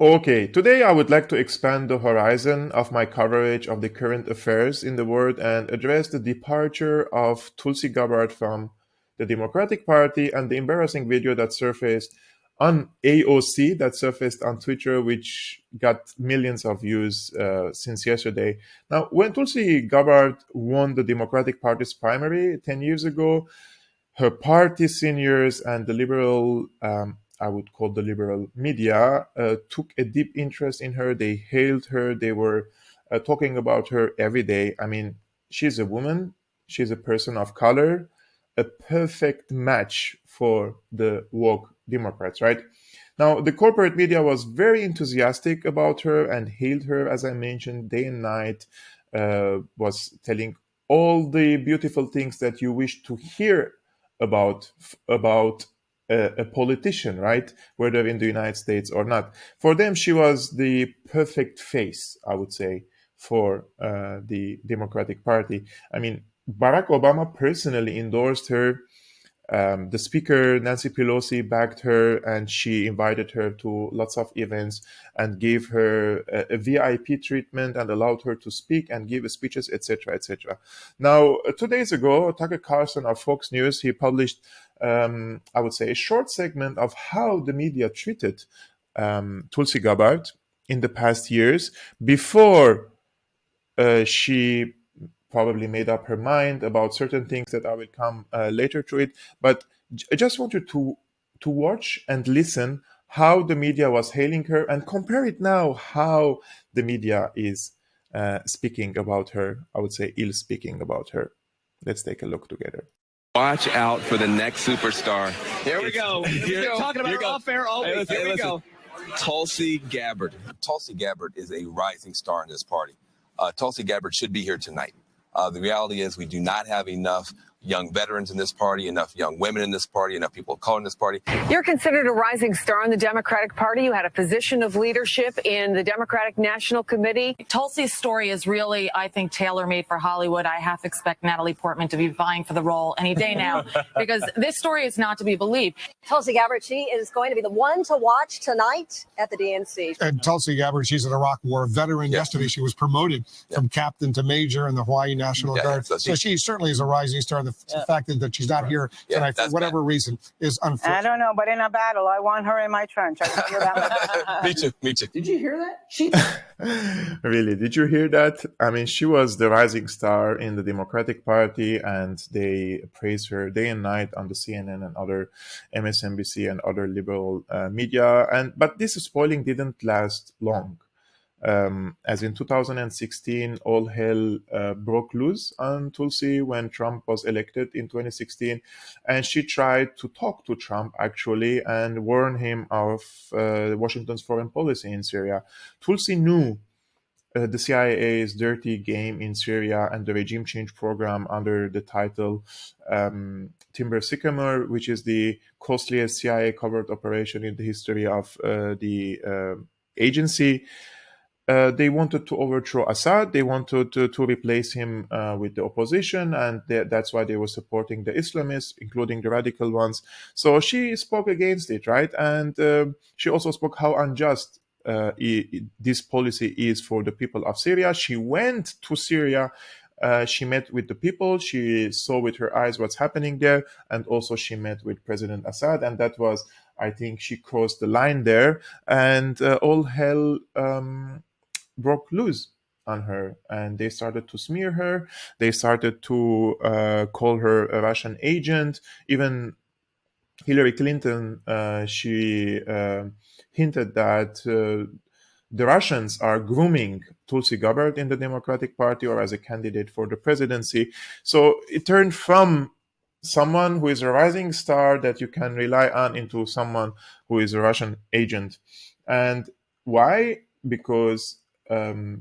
Okay, today I would like to expand the horizon of my coverage of the current affairs in the world and address the departure of Tulsi Gabbard from the Democratic Party and the embarrassing video that surfaced on AOC that surfaced on Twitter, which got millions of views since yesterday. Now, when Tulsi Gabbard won the Democratic Party's primary 10 years ago, her party seniors and the liberal, I would call the liberal media, took a deep interest in her. They hailed her. They were talking about her every day. I mean, she's a woman, she's a person of color, a perfect match for the woke Democrats, right? Now, the corporate media was very enthusiastic about her and hailed her, as I mentioned, day and night, was telling all the beautiful things that you wish to hear about a politician, right? Whether in the United States or not. For them, she was the perfect face, I would say, for the Democratic Party. I mean, Barack Obama personally endorsed her. The speaker, Nancy Pelosi, backed her and she invited her to lots of events and gave her a VIP treatment and allowed her to speak and give speeches, etc., etc. Now, 2 days ago, Tucker Carlson of Fox News, he published, I would say, a short segment of how the media treated Tulsi Gabbard in the past years before she probably made up her mind about certain things that I will come later to it. But I just want you to watch and listen how the media was hailing her and compare it now how the media is speaking about her. I would say ill speaking about her. Let's take a look together. Watch out for the next superstar. Here we go. Talking about her off air all week. Here we go. Tulsi Gabbard. Tulsi Gabbard is a rising star in this party. Tulsi Gabbard should be here tonight. The reality is we do not have enough young veterans in this party, enough young women in this party, enough people of color in this party. You're considered a rising star in the Democratic Party. You had a position of leadership in the Democratic National Committee. Tulsi's story is really, I think, tailor-made for Hollywood. I half expect Natalie Portman to be vying for the role any day now because this story is not to be believed. Tulsi Gabbard, she is going to be the one to watch tonight at the DNC. And Tulsi Gabbard, she's an Iraq War veteran. Yeah. Yesterday, she was promoted from captain to major in the Hawaii National Guard. So she certainly is a rising star. The fact that she's not here tonight for whatever reason is unfortunate. I don't know, but in a battle, I want her in my trench. I can hear that. Me too. Did you hear that? Really, did you hear that? I mean, she was the rising star in the Democratic Party, and they praised her day and night on the CNN and other MSNBC and other liberal media. But this spoiling didn't last long. As in 2016, all hell broke loose on Tulsi when Trump was elected in 2016, and she tried to talk to Trump actually and warn him of Washington's foreign policy in Syria. Tulsi knew the CIA's dirty game in Syria and the regime change program under the title Timber Sycamore, which is the costliest CIA covert operation in the history of the agency. They wanted to overthrow Assad. They wanted to replace him with the opposition, and that's why they were supporting the Islamists, including the radical ones. So she spoke against it, right? And she also spoke how unjust this policy is for the people of Syria. She went to Syria. She met with the people. She saw with her eyes what's happening there. And also she met with President Assad. And that was, I think, she crossed the line there. And all hell broke loose on her, and they started to smear her. They started to call her a Russian agent. Even Hillary Clinton, she hinted that the Russians are grooming Tulsi Gabbard in the Democratic Party or as a candidate for the presidency. So it turned from someone who is a rising star that you can rely on into someone who is a Russian agent. And why? Because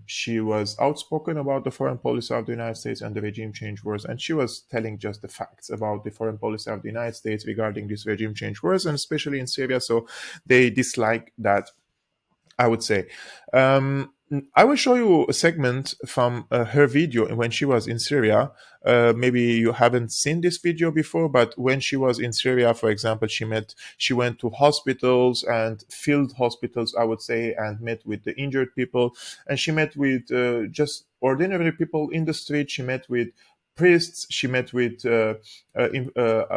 she was outspoken about the foreign policy of the United States and the regime change wars, and she was telling just the facts about the foreign policy of the United States regarding this regime change wars, and especially in Syria. So they dislike that, I would say. I will show you a segment from her video when she was in Syria. Maybe you haven't seen this video before, but when she was in Syria, for example, she went to hospitals and field hospitals, I would say, and met with the injured people. And she met with just ordinary people in the street. She met with priests. She met with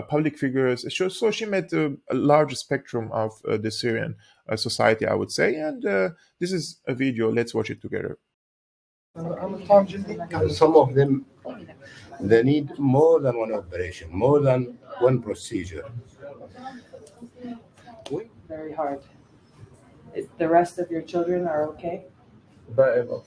public figures. So she met a large spectrum of the Syrian society, I would say. And this is a video. Let's watch it together. Some of them, they need more than one operation, more than one procedure. Very hard. The rest of your children are okay? The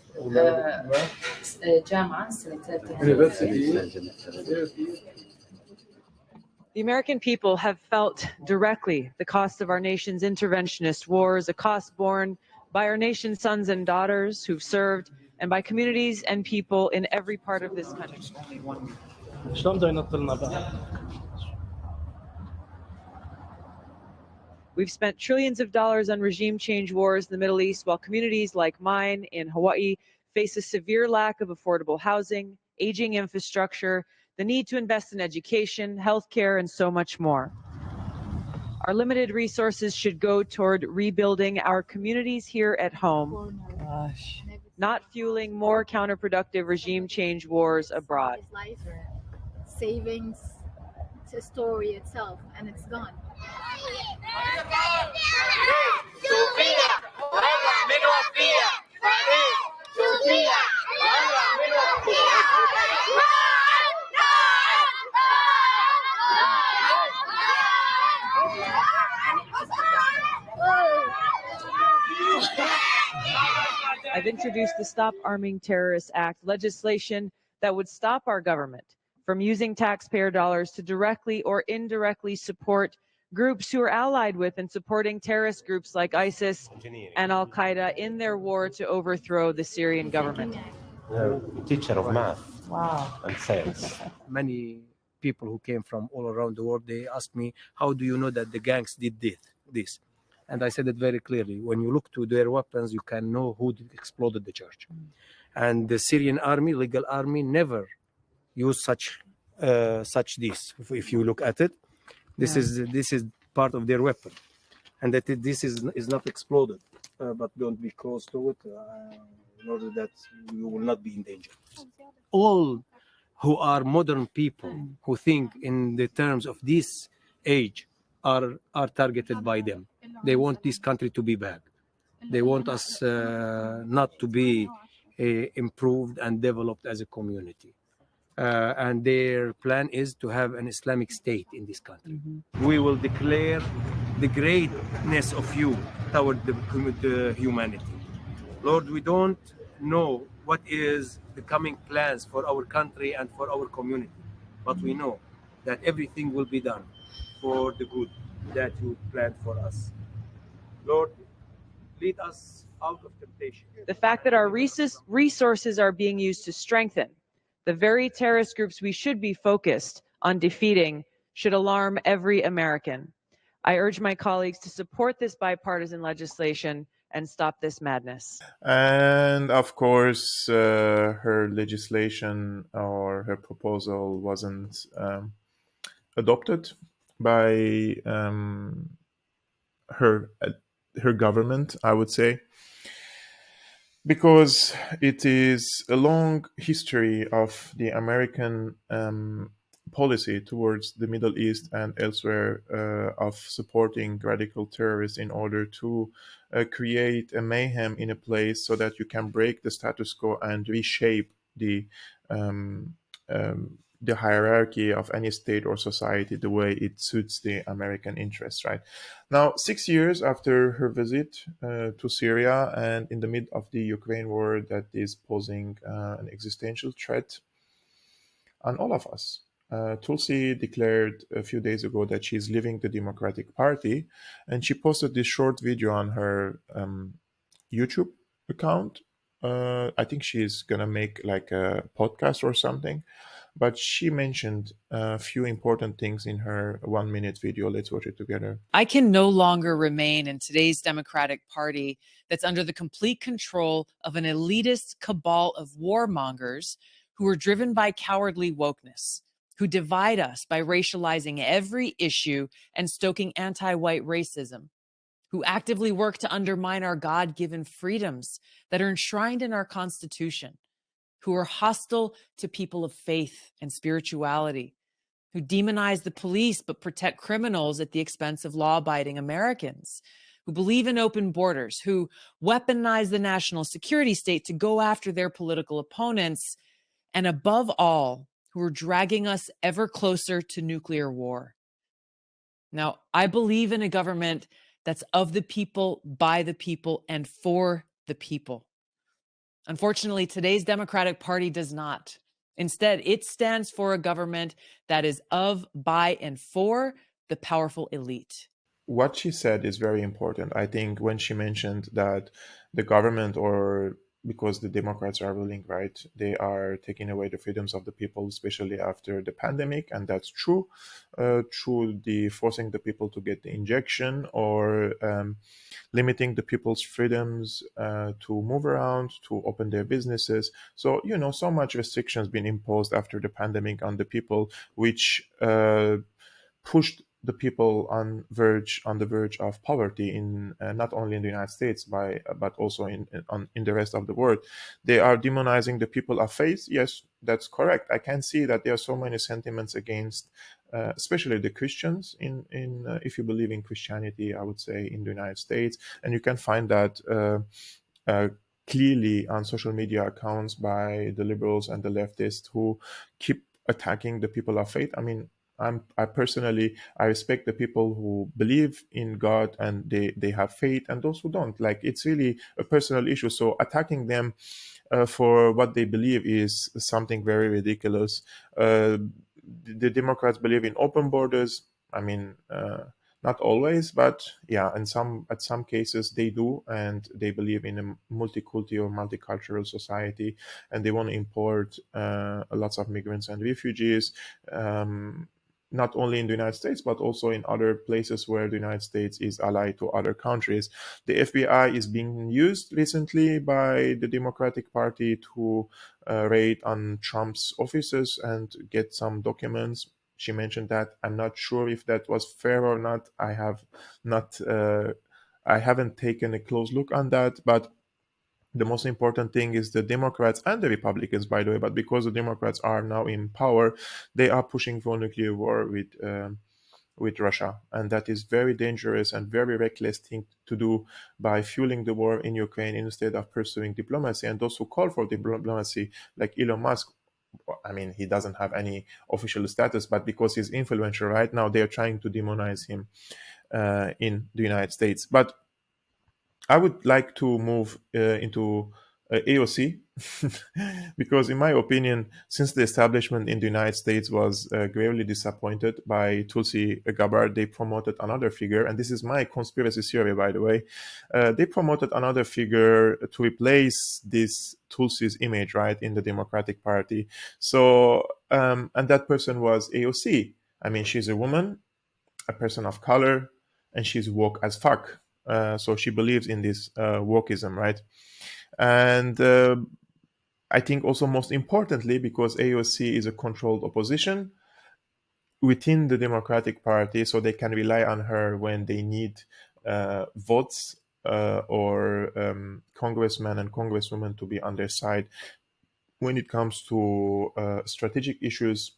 American people have felt directly the cost of our nation's interventionist wars, a cost borne by our nation's sons and daughters who've served, and by communities and people in every part of this country. We've spent trillions of dollars on regime change wars in the Middle East, while communities like mine in Hawaii face a severe lack of affordable housing, aging infrastructure, the need to invest in education, healthcare, and so much more. Our limited resources should go toward rebuilding our communities here at home, not fueling more counterproductive regime change wars abroad. Savings, it's a story itself, and it's gone. I've introduced the Stop Arming Terrorists Act legislation that would stop our government from using taxpayer dollars to directly or indirectly support groups who are allied with and supporting terrorist groups like ISIS and Al-Qaeda in their war to overthrow the Syrian government. Teacher of math. Wow. And science. Many people who came from all around the world, they asked me, how do you know that the gangs did this? And I said it very clearly. When you look to their weapons, you can know who exploded the church. And the Syrian army, legal army, never used such this. If you look at it, this is part of their weapon, and that this is not exploded. But don't be close to it in order that you will not be in danger. All who are modern people who think in the terms of this age are targeted by them. They want this country to be bad. They want us not to be improved and developed as a community. And their plan is to have an Islamic state in this country. We will declare the greatness of you toward the humanity. Lord, we don't know what is the coming plans for our country and for our community, but we know that everything will be done for the good that you planned for us. Lord, lead us out of temptation. The fact that our resources are being used to strengthen the very terrorist groups we should be focused on defeating should alarm every American. I urge my colleagues to support this bipartisan legislation and stop this madness. And of course, her legislation or her proposal wasn't adopted by her government, I would say, because it is a long history of the American policy towards the Middle East and elsewhere of supporting radical terrorists in order to create a mayhem in a place so that you can break the status quo and reshape the hierarchy of any state or society the way it suits the American interests, right? Now, 6 years after her visit to Syria and in the mid of the Ukraine war that is posing an existential threat on all of us, Tulsi declared a few days ago that she's leaving the Democratic Party, and she posted this short video on her YouTube account. I think she's gonna make like a podcast or something. but she mentioned a few important things in her 1-minute video. Let's watch it together. I can no longer remain in today's Democratic Party that's under the complete control of an elitist cabal of warmongers who are driven by cowardly wokeness, who divide us by racializing every issue and stoking anti-white racism, who actively work to undermine our God-given freedoms that are enshrined in our Constitution, who are hostile to people of faith and spirituality, who demonize the police but protect criminals at the expense of law-abiding Americans, who believe in open borders, who weaponize the national security state to go after their political opponents, and above all, who are dragging us ever closer to nuclear war. Now, I believe in a government that's of the people, by the people, and for the people. Unfortunately, today's Democratic Party does not. Instead, it stands for a government that is of, by, and for the powerful elite. What she said is very important. I think when she mentioned that the government, or because the Democrats are ruling, right, they are taking away the freedoms of the people, especially after the pandemic, and that's true, through the forcing the people to get the injection, or limiting the people's freedoms to move around, to open their businesses. So, so much restrictions been imposed after the pandemic on the people, which pushed the people on the verge of poverty in not only in the United States but also in the rest of the world. They are demonizing the people of faith. Yes, that's correct. I can see that there are so many sentiments against, especially the Christians in if you believe in Christianity, I would say, in the United States, and you can find that clearly on social media accounts by the liberals and the leftists who keep attacking the people of faith. I mean, I personally respect the people who believe in God and they have faith, and those who don't. Like, it's really a personal issue. So attacking them for what they believe is something very ridiculous. The Democrats believe in open borders. I mean, not always, but yeah, at some cases they do, and they believe in a multicultural or multicultural society, and they want to import lots of migrants and refugees. Not only in the United States, but also in other places where the United States is allied to other countries. The FBI is being used recently by the Democratic Party to raid on Trump's offices and get some documents. She mentioned that. I'm not sure if that was fair or not. I haven't taken a close look on that, but the most important thing is the Democrats and the Republicans, by the way, but because the Democrats are now in power, they are pushing for nuclear war with Russia, and that is very dangerous and very reckless thing to do by fueling the war in Ukraine instead of pursuing diplomacy. And those who call for diplomacy, like Elon Musk, I mean, he doesn't have any official status, but because he's influential right now, they are trying to demonize him in the United States. But I would like to move into AOC because, in my opinion, since the establishment in the United States was gravely disappointed by Tulsi Gabbard, they promoted another figure, and this is my conspiracy theory, by the way. They promoted another figure to replace this Tulsi's image, right, in the Democratic Party. So, and that person was AOC. I mean, she's a woman, a person of color, and she's woke as fuck. So she believes in this wokeism, right? And I think also most importantly, because AOC is a controlled opposition within the Democratic Party, so they can rely on her when they need votes or congressmen and congresswomen to be on their side when it comes to strategic issues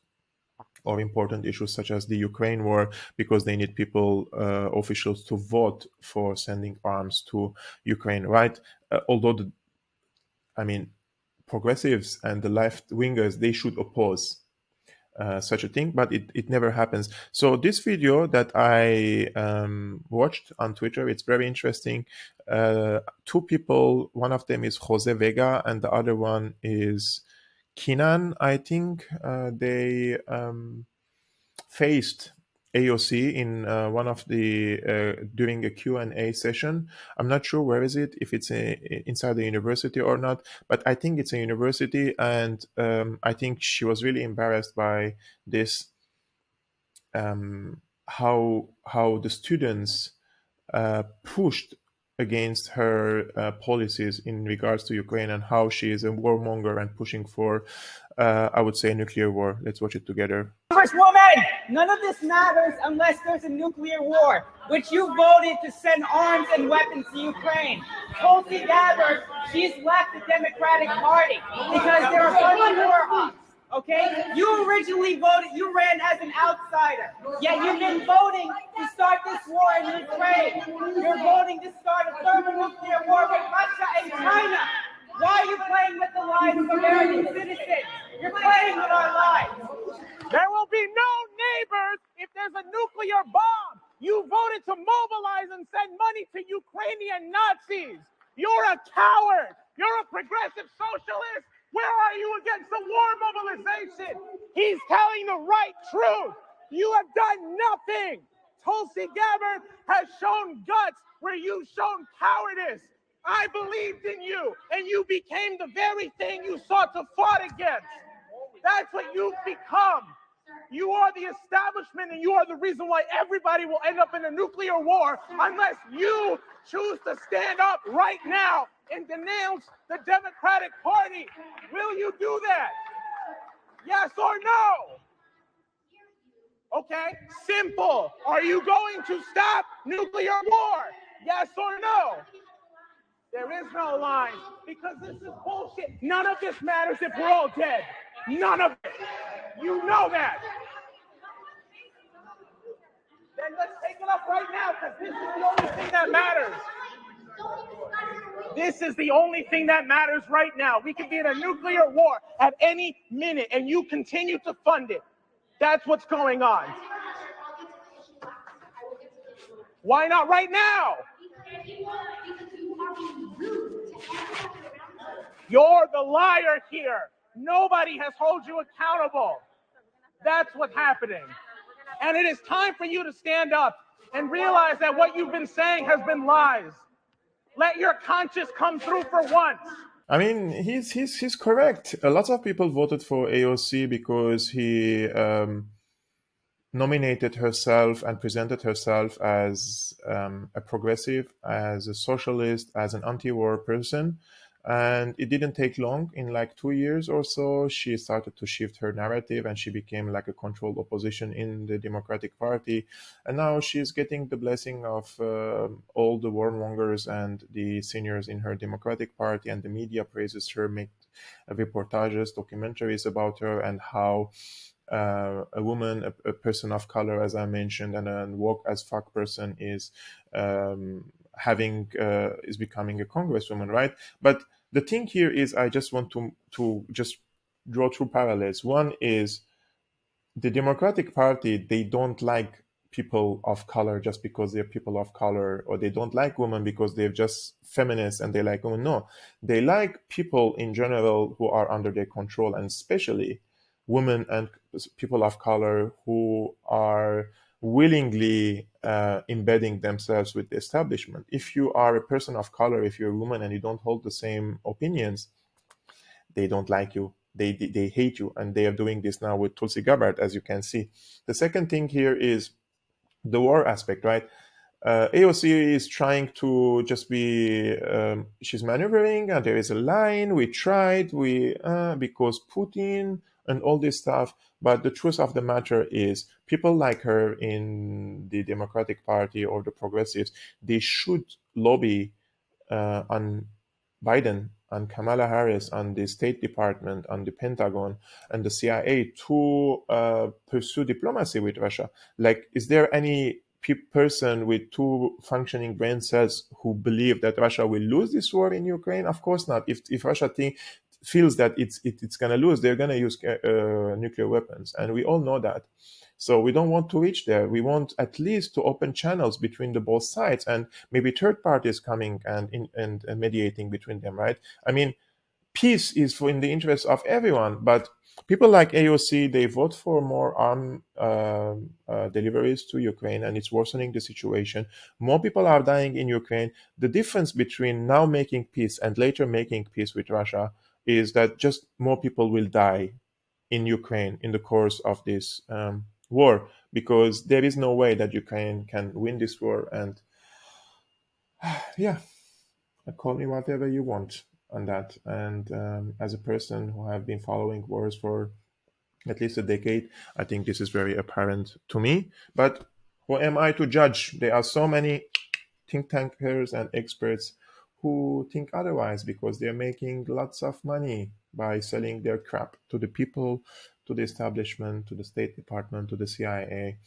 or important issues such as the Ukraine war, because they need people, officials, to vote for sending arms to Ukraine, right? Although, progressives and the left-wingers, they should oppose such a thing, but it never happens. So this video that I watched on Twitter, it's very interesting. Two people, one of them is Jose Vega and the other one is Kinan, I think. They faced AOC in one of the during a Q&A session. I'm not sure where is it, if it's inside the university or not, but I think it's a university, and I think she was really embarrassed by this, how the students pushed against her policies in regards to Ukraine, and how she is a warmonger and pushing for, I would say, a nuclear war. Let's watch it together. Congresswoman, none of this matters unless there's a nuclear war, which you voted to send arms and weapons to Ukraine. Tulsi Gabbard, she's left the Democratic Party because there are a bunch of war hawks. Okay, you originally voted, you ran as an outsider, yet you've been voting to start this war in Ukraine. You're voting to start a thermonuclear war with Russia and China. Why are you playing with the lives of American citizens? You're playing with our lives. There will be no neighbors if there's a nuclear bomb. You voted to mobilize and send money to Ukrainian Nazis. You're a coward. You're a progressive socialist. Where are you against the war mobilization? He's telling the right truth. You have done nothing. Tulsi Gabbard has shown guts where you've shown cowardice. I believed in you, and you became the very thing you sought to fight against. That's what you've become. You are the establishment, and you are the reason why everybody will end up in a nuclear war unless you choose to stand up right now and denounce the Democratic Party. Will you do that? Yes or no? Okay, simple. Are you going to stop nuclear war? Yes or no? There is no line, because this is bullshit. None of this matters if we're all dead. None of it. You know that. Then let's take it up right now, because this is the only thing that matters. This is the only thing that matters right now. We could be in a nuclear war at any minute, and you continue to fund it. That's what's going on. Why not right now? You're the liar here. Nobody has held you accountable. That's what's happening. And it is time for you to stand up and realize that what you've been saying has been lies. Let your conscience come through for once. I mean, he's correct. A lot of people voted for AOC because he nominated herself and presented herself as a progressive, as a socialist, as an anti-war person. And it didn't take long. In like 2 years or so, she started to shift her narrative, and she became like a controlled opposition in the Democratic Party. And now she's getting the blessing of all the warmongers and the seniors in her Democratic Party, and the media praises her, make reportages, documentaries about her, and how a woman, a person of color, as I mentioned, and a woke as fuck person is becoming a congresswoman, right? But the thing here is, I just want to just draw two parallels. One is the Democratic Party, they don't like people of color just because they're people of color, or they don't like women because they're just feminists and they like women. No, they like people in general who are under their control, and especially women and people of color who are willingly embedding themselves with the establishment. If you are a person of color, if you're a woman and you don't hold the same opinions, they don't like you. They hate you, and they are doing this now with Tulsi Gabbard, as you can see. The second thing here is the war aspect, right? AOC is trying to just be, she's maneuvering, and there is a line, we tried, because Putin and all this stuff. But the truth of the matter is, people like her in the Democratic Party or the progressives, they should lobby on Biden, on Kamala Harris, on the State Department, on the Pentagon, and the CIA to pursue diplomacy with Russia. Like, is there any person with two functioning brain cells who believe that Russia will lose this war in Ukraine? Of course not. If Russia feels that it's going to lose, they're going to use nuclear weapons, and we all know that. So we don't want to reach there. We want at least to open channels between the both sides, and maybe third parties coming and mediating between them, right? I mean, peace is in the interest of everyone, but people like AOC, they vote for more arm deliveries to Ukraine, and it's worsening the situation. More people are dying in Ukraine. The difference between now making peace and later making peace with Russia is that just more people will die in Ukraine in the course of this war, because there is no way that Ukraine can win this war. And yeah, call me whatever you want on that. And as a person who have been following wars for at least a decade, I think this is very apparent to me. But who am I to judge? There are so many think tankers and experts who think otherwise, because they're making lots of money by selling their crap to the people, to the establishment, to the State Department, to the CIA.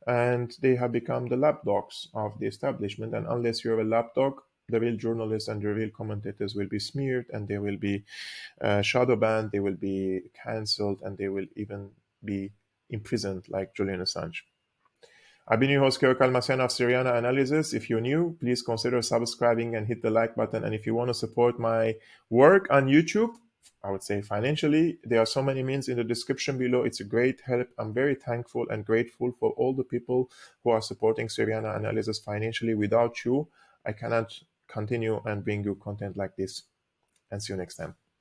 And they have become the lapdogs of the establishment. And unless you're a lapdog, the real journalists and the real commentators will be smeared, and they will be shadow banned, they will be cancelled, and they will even be imprisoned, like Julian Assange. I've been your host, Kero Kalmasian of Syriana Analysis. If you're new, please consider subscribing and hit the like button. And if you want to support my work on YouTube, I would say financially, there are so many means in the description below. It's a great help. I'm very thankful and grateful for all the people who are supporting Syriana Analysis financially. Without you, I cannot continue and bring you content like this. And see you next time.